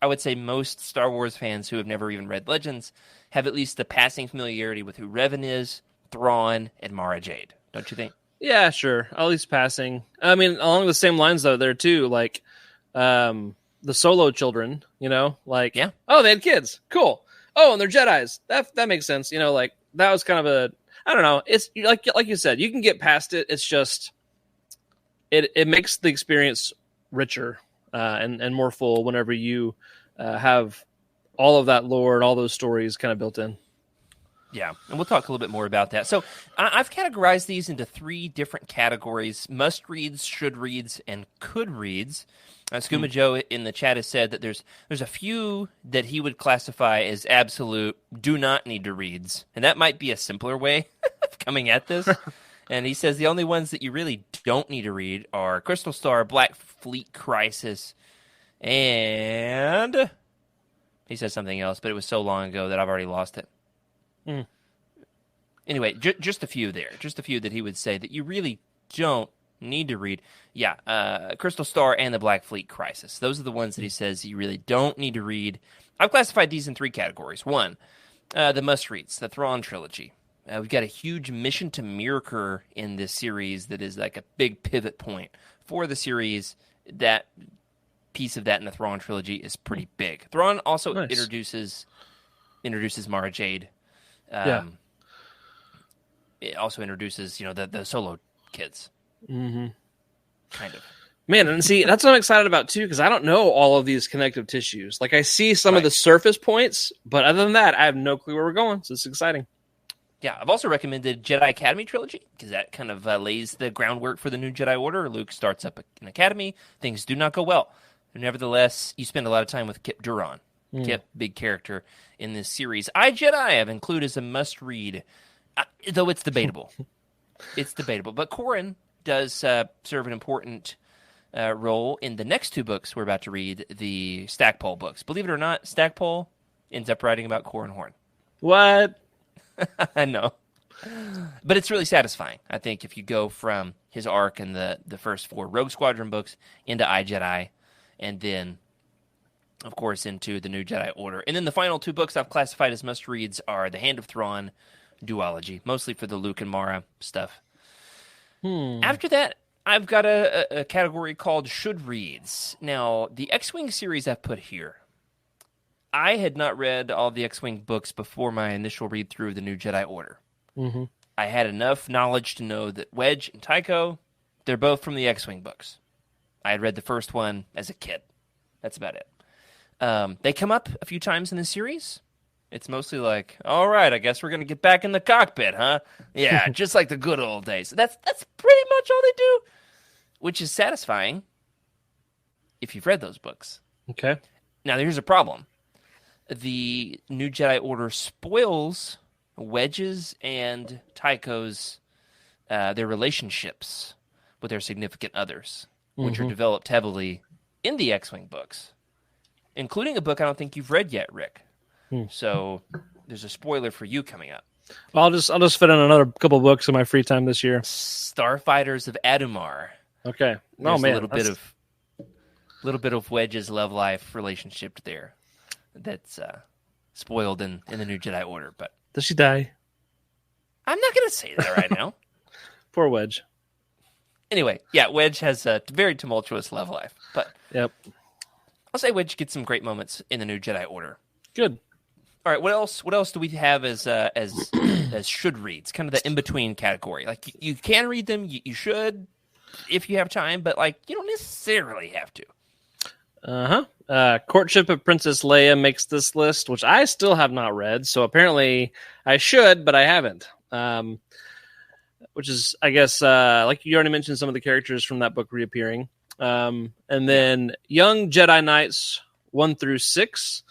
Star Wars fans who have never even read Legends have at least the passing familiarity with who Revan is, Thrawn, and Mara Jade. Don't you think? Yeah, sure. At least passing. I mean, along the same lines, though, there too, like the Solo children, like, yeah. Oh, they had kids. Cool. Oh, and they're Jedis. That makes sense. Like, that was kind of I don't know. It's like you said, you can get past it. It's just, it makes the experience richer and more full whenever you have all of that lore and all those stories kind of built in. Yeah, and we'll talk a little bit more about that. So I've categorized these into 3 different categories: must-reads, should-reads, and could-reads. Skooma Joe in the chat has said that there's a few that he would classify as absolute do not need to reads, and that might be a simpler way of coming at this. And he says the only ones that you really don't need to read are Crystal Star, Black Fleet Crisis, and he says something else, but it was so long ago that I've already lost it. Anyway, just a few there. Just a few that he would say that you really don't need to read. Yeah, Crystal Star and the Black Fleet Crisis. Those are the ones that he says you really don't need to read. I've classified these in 3 categories. 1, the must-reads, the Thrawn Trilogy. We've got a huge mission to Mirror in this series that is like a big pivot point for the series. That piece of that in the Thrawn Trilogy is pretty big. Thrawn also introduces Mara Jade. It also introduces, the Solo kids. Mm-hmm. Kind of. Man, and see, that's what I'm excited about, too, because I don't know all of these connective tissues. Like, I see some of the surface points, but other than that, I have no clue where we're going, so it's exciting. Yeah, I've also recommended Jedi Academy Trilogy, because that kind of lays the groundwork for the new Jedi Order. Luke starts up an academy. Things do not go well. Nevertheless, you spend a lot of time with Kip Duran. Kip, big character in this series. Jedi I've included as a must-read, though it's debatable. But Corrin does serve an important role in the next 2 books we're about to read, the Stackpole books. Believe it or not, Stackpole ends up writing about Corrin Horn. What? I know. But it's really satisfying, I think, if you go from his arc in the first 4 Rogue Squadron books into Jedi, and then of course, into the New Jedi Order. And then the final 2 books I've classified as must-reads are The Hand of Thrawn duology, mostly for the Luke and Mara stuff. After that, I've got a category called should reads. Now, the X-Wing series I've put here, I had not read all the X-Wing books before my initial read through of the New Jedi Order. Mm-hmm. I had enough knowledge to know that Wedge and Tycho, they're both from the X-Wing books. I had read the first one as a kid. That's about it. They come up a few times in the series. It's mostly like, all right, I guess we're going to get back in the cockpit, huh? Yeah, just like the good old days. That's pretty much all they do, which is satisfying if you've read those books. Okay. Now, here's a problem. The New Jedi Order spoils Wedge's and Tycho's, their relationships with their significant others, which are developed heavily in the X-Wing books, including a book I don't think you've read yet, Rick. So there's a spoiler for you coming up. Well, I'll just fit in another couple books in my free time this year. Starfighters of Adumar. Okay. There's Oh man, a little bit of Wedge's love life relationship there that's spoiled in the New Jedi Order. But does she die? I'm not going to say that right now. Poor Wedge. Anyway, yeah, Wedge has a very tumultuous love life. But Yep. I'll say Wedge gets some great moments in the New Jedi Order. Good. All right, what else? What else do we have as should reads? Kind of the in between category. Like you can read them, you should, if you have time, but like you don't necessarily have to. Courtship of Princess Leia makes this list, which I still have not read. So apparently I should, but I haven't. Which is, I guess, like you already mentioned, some of the characters from that book reappearing. And then Young Jedi Knights 1 through 6.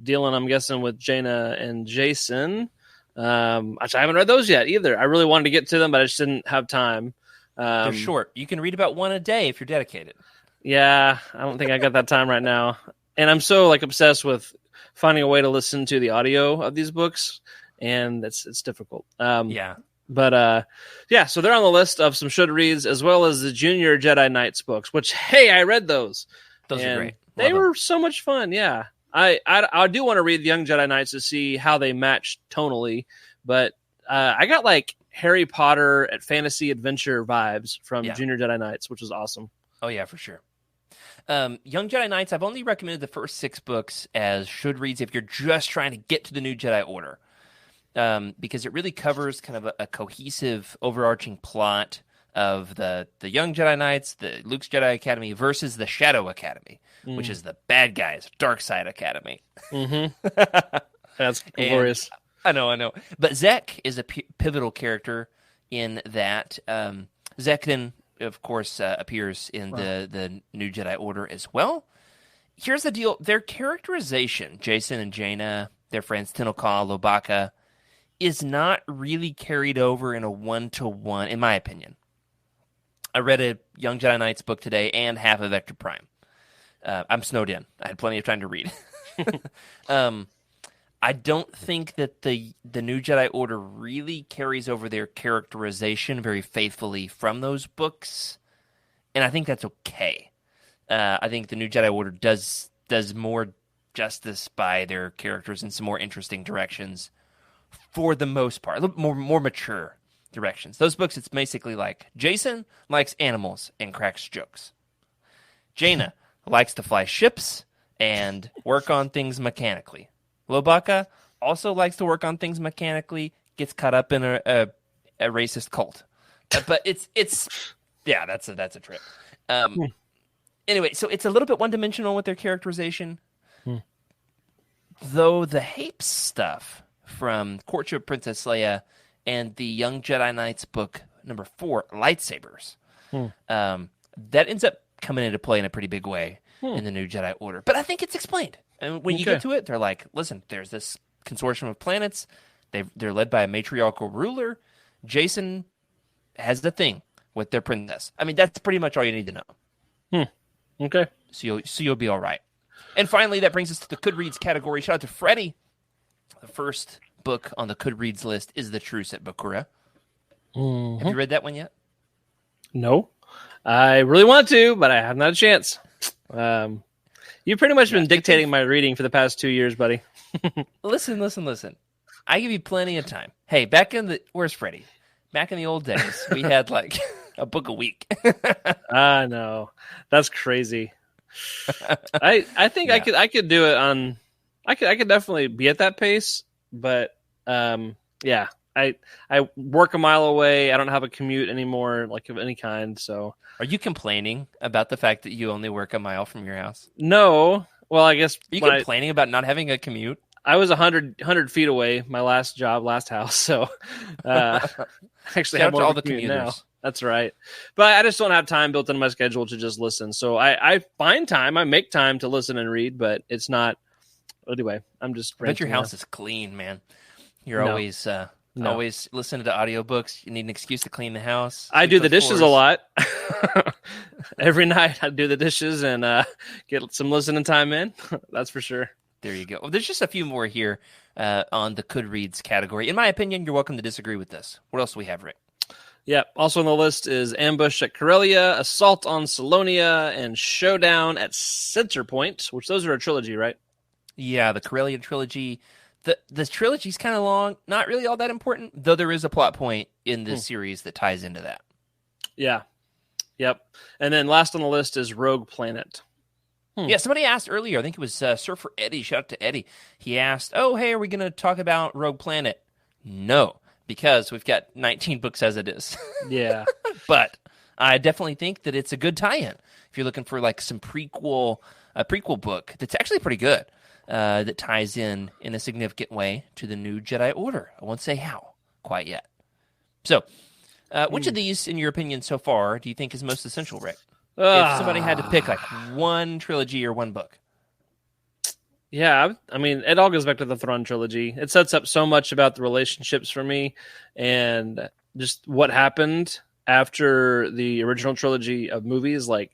Dealing, I'm guessing, with Jaina and Jason. Actually, I haven't read those yet either. I really wanted to get to them, but I just didn't have time. They're short. You can read about one a day if you're dedicated. Yeah, I don't think I got that time right now. And I'm so obsessed with finding a way to listen to the audio of these books, and it's difficult. Yeah. But yeah, so they're on the list of some should reads, as well as the Junior Jedi Knights books, which, hey, I read those. Those are great. They were so much fun, yeah. I do want to read the Young Jedi Knights to see how they match tonally, but I got Harry Potter at fantasy adventure vibes from Junior Jedi Knights, which is awesome. Oh yeah, for sure. Young Jedi Knights, I've only recommended the first 6 books as should reads if you're just trying to get to the New Jedi Order, because it really covers kind of a cohesive, overarching plot of the Young Jedi Knights, the Luke's Jedi Academy versus the Shadow Academy, which is the bad guys, Dark Side Academy. That's glorious. I know. But Zek is a pivotal character in that. Zek then, of course, appears in the New Jedi Order as well. Here's the deal. Their characterization, Jason and Jaina, their friends Tenoka, Lobaka, is not really carried over in a one-to-one, in my opinion. I read a Young Jedi Knights book today and half of Vector Prime. I'm snowed in. I had plenty of time to read. I don't think that the New Jedi Order really carries over their characterization very faithfully from those books, and I think that's okay. I think the New Jedi Order does more justice by their characters in some more interesting directions, for the most part, a little more mature directions. Those books, it's basically like Jason likes animals and cracks jokes. Jaina likes to fly ships and work on things mechanically. Lobaka also likes to work on things mechanically, gets caught up in a racist cult. But it's that's a trip. Anyway, so it's a little bit one-dimensional with their characterization. Though the Hape stuff from Courtship of Princess Leia and the Young Jedi Knights book number 4, Lightsabers, that ends up coming into play in a pretty big way in the New Jedi Order. But I think it's explained. And when you get to it, they're like, listen, there's this consortium of planets. They're led by a matriarchal ruler. Jason has the thing with their princess. I mean, that's pretty much all you need to know. Okay. So you'll be all right. And finally, that brings us to the Could Reads category. Shout out to Freddie. The first book on the Could Reads list is The Truce at Bakura. Have you read that one yet? No. I really want to, but I have not a chance. You've pretty much been dictating my reading for the past 2 years, buddy. Listen. I give you plenty of time. Hey, where's Freddie? Back in the old days, we had like a book a week. I know. That's crazy. I think I could do it on. I could definitely be at that pace, but yeah. I work a mile away. I don't have a commute anymore, like of any kind. So, are you complaining about the fact that you only work a mile from your house? No. Well, I guess are you complaining about not having a commute? I was 100 feet away, my last house. So, actually, have more all the commuters now. That's right. But I just don't have time built into my schedule to just listen. So I find time. I make time to listen and read, but it's not. Anyway, I'm just. I bet your house is clean, man. You're always listening to audiobooks. You need an excuse to clean the house. I do the dishes a lot. Every night I do the dishes and get some listening time in. That's for sure. There you go. Well, there's just a few more here on the Could Reads category. In my opinion, you're welcome to disagree with this. What else do we have, Rick? Yeah. Also on the list is Ambush at Corellia, Assault on Salonia, and Showdown at Center Point, which those are a trilogy, right? Yeah, the Corellia trilogy. The trilogy's kind of long, not really all that important, though there is a plot point in this series that ties into that. Yeah. Yep. And then last on the list is Rogue Planet. Yeah, somebody asked earlier, I think it was Surfer Eddie, shout out to Eddie. He asked, oh, hey, are we going to talk about Rogue Planet? No, because we've got 19 books as it is. Yeah. But I definitely think that it's a good tie-in. If you're looking for like a prequel book that's actually pretty good, that ties in a significant way to the new Jedi Order. I won't say how quite yet. So, which of these, in your opinion so far, do you think is most essential, Rick? If somebody had to pick like one trilogy or one book. Yeah, I mean, it all goes back to the Thrawn trilogy. It sets up so much about the relationships for me and just what happened after the original trilogy of movies. Like,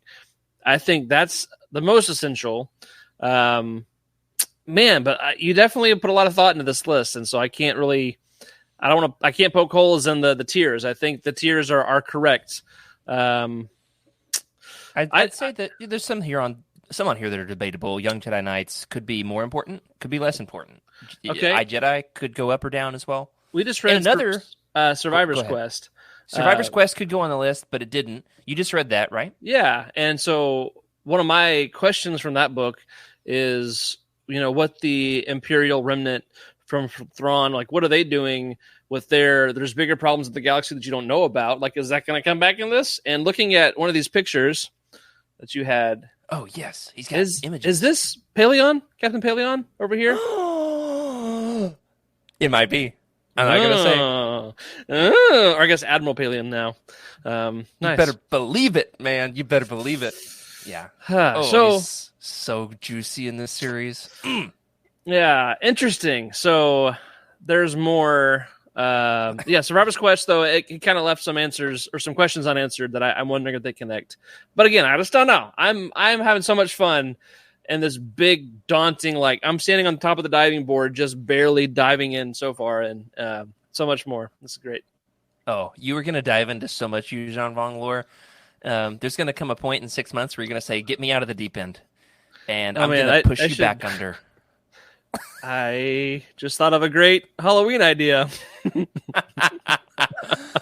I think that's the most essential. Man, but you definitely put a lot of thought into this list, and so I can't poke holes in the tiers. I think the tiers are correct. I'd say that there's some on here that are debatable. Young Jedi Knights could be more important, could be less important. Okay, iJedi could go up or down as well. We just read another Survivor's Quest. Survivor's Quest could go on the list, but it didn't. You just read that, right? Yeah, and so one of my questions from that book is, what the Imperial remnant from Thrawn, like, what are they doing with there's bigger problems in the galaxy that you don't know about? Like, is that going to come back in this? And looking at one of these pictures that you had. Oh, yes. He's got images. Is this Paleon? Captain Paleon over here? It might be. I'm not going to say. Or I guess Admiral Paleon now. Nice. You better believe it, man. You better believe it. Yeah. He's so juicy in this series. Yeah, interesting. So there's more. Survivor's Quest, though, it kind of left some answers or some questions unanswered that I'm wondering if they connect. But again, I just don't know. I'm having so much fun and this big, daunting, like, I'm standing on top of the diving board, just barely diving in so far, and so much more. This is great. Oh, you were going to dive into so much Yuuzhan Vong lore. There's going to come a point in 6 months where you're going to say, get me out of the deep end. And I'm going to push you back under. I just thought of a great Halloween idea.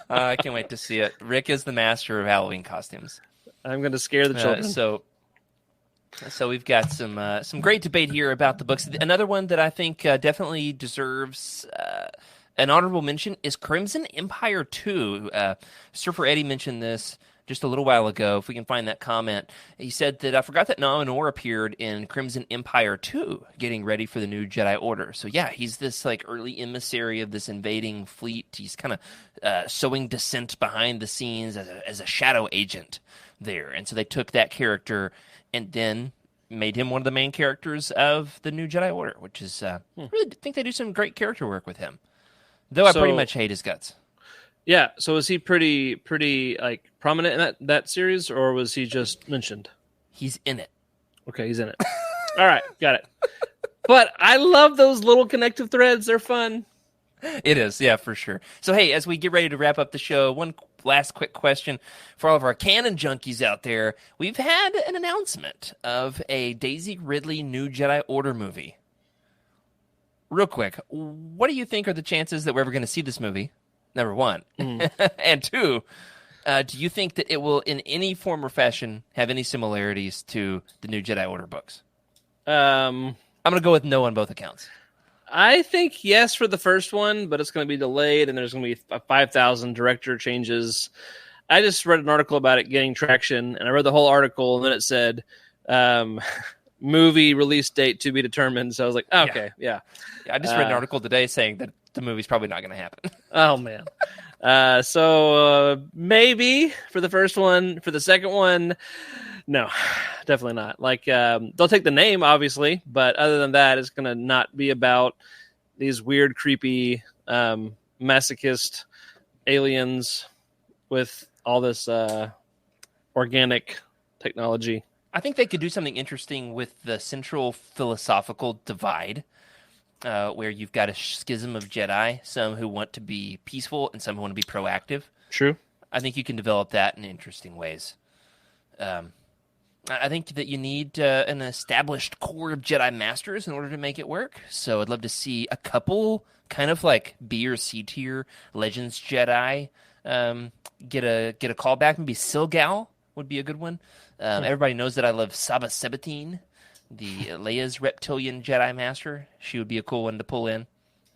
I can't wait to see it. Rick is the master of Halloween costumes. I'm going to scare the children. So we've got some great debate here about the books. Another one that I think definitely deserves an honorable mention is Crimson Empire 2. Surfer Eddie mentioned this just a little while ago. If we can find that comment, he said that I forgot that Nominor appeared in Crimson Empire 2, getting ready for the new Jedi Order. So yeah, he's this like early emissary of this invading fleet. He's kind of sowing dissent behind the scenes as a shadow agent there. And so they took that character and then made him one of the main characters of the new Jedi Order, which is really think they do some great character work with him. Though I pretty much hate his guts. Yeah, so was he pretty like prominent in that series, or was he just mentioned? He's in it. Okay, he's in it. All right, got it. But I love those little connective threads. They're fun. It is, yeah, for sure. So hey, as we get ready to wrap up the show, one last quick question for all of our canon junkies out there. We've had an announcement of a Daisy Ridley new Jedi Order movie. Real quick, what do you think are the chances that we're ever going to see this movie? Number one. And two, do you think that it will in any form or fashion have any similarities to the new Jedi Order books? I'm going to go with no on both accounts. I think yes for the first one, but it's going to be delayed, and there's going to be 5,000 director changes. I just read an article about it getting traction, and I read the whole article, and then it said movie release date to be determined. So I was like, okay, yeah. I just read an article today saying that the movie's probably not going to happen. Oh, man. So maybe for the first one. For the second one, no, definitely not. Like, they'll take the name, obviously, but other than that, it's going to not be about these weird, creepy, masochist aliens with all this organic technology. I think they could do something interesting with the central philosophical divide, where you've got a schism of Jedi, some who want to be peaceful and some who want to be proactive. True. I think you can develop that in interesting ways. I think that you need an established core of Jedi Masters in order to make it work. So I'd love to see a couple kind of like B or C tier Legends Jedi get a call back. Maybe Silgal would be a good one. Everybody knows that I love Saba Sabatine, the Leia's reptilian Jedi Master. She would be a cool one to pull in.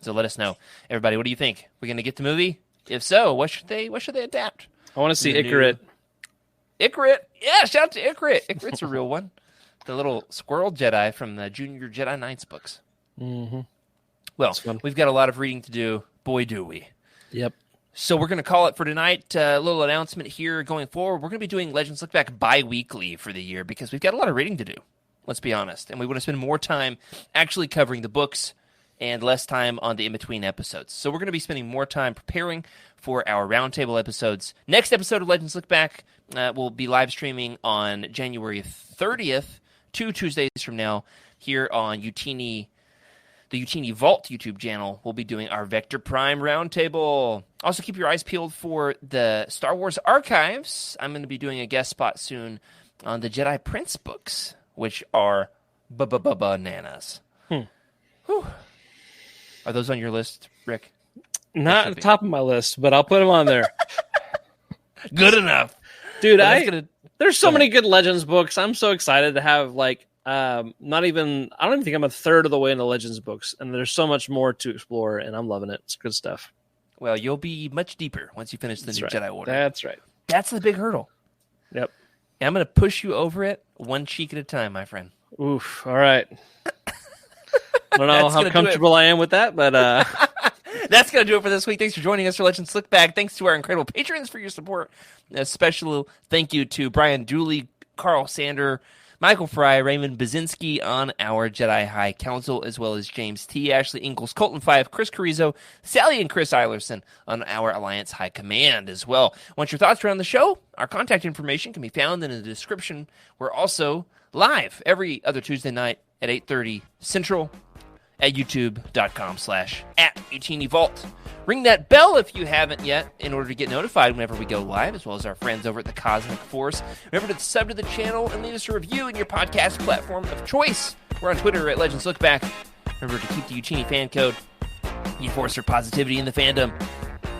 So let us know, everybody. What do you think? We're gonna get the movie? If so, what should they adapt? I want to see Ikarit. Ikarit, yeah! Shout out to Ikarit. Ikarit's a real one. The little squirrel Jedi from the Junior Jedi Knights books. Mm-hmm. Well, we've got a lot of reading to do. Boy, do we! Yep. So we're going to call it for tonight. A little announcement here going forward. We're going to be doing Legends Lookback bi-weekly for the year because we've got a lot of reading to do. Let's be honest. And we want to spend more time actually covering the books and less time on the in-between episodes. So we're going to be spending more time preparing for our roundtable episodes. Next episode of Legends Lookback will be live streaming on January 30th, 2 Tuesdays from now, here on the Utini Vault YouTube channel. We'll be doing our Vector Prime Roundtable. Also, keep your eyes peeled for the Star Wars Archives. I'm going to be doing a guest spot soon on the Jedi Prince books, which are bananas. Whew. Are those on your list, Rick? Not at the top of my list, but I'll put them on there. Good enough. Dude, there's so many good Legends books. I'm so excited to have, like, I don't even think I'm a third of the way into Legends books, and there's so much more to explore, and I'm loving it. It's good stuff. Well, you'll be much deeper once you finish the new Jedi Order. That's right. That's the big hurdle. Yep. And I'm going to push you over it one cheek at a time, my friend. Oof. All right. I don't know how comfortable I am with that, but that's going to do it for this week. Thanks for joining us for Legends Lookback. Thanks to our incredible patrons for your support. A special thank you to Brian Dooley, Carl Sander, Michael Fry, Raymond Bazinski on our Jedi High Council, as well as James T., Ashley Ingalls, Colton 5, Chris Carrizo, Sally and Chris Eilerson on our Alliance High Command as well. Once your thoughts around the show, our contact information can be found in the description. We're also live every other Tuesday night at 8:30 Central at youtube.com/@UtiniVault. Ring that bell if you haven't yet in order to get notified whenever we go live, as well as our friends over at the Cosmic Force. Remember to sub to the channel and leave us a review in your podcast platform of choice. We're on Twitter at Legends Lookback. Remember to keep the Utini fan code. You force for positivity in the fandom.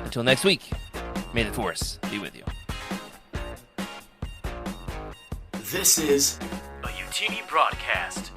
Until next week, may the Force be with you. This is a Utini broadcast.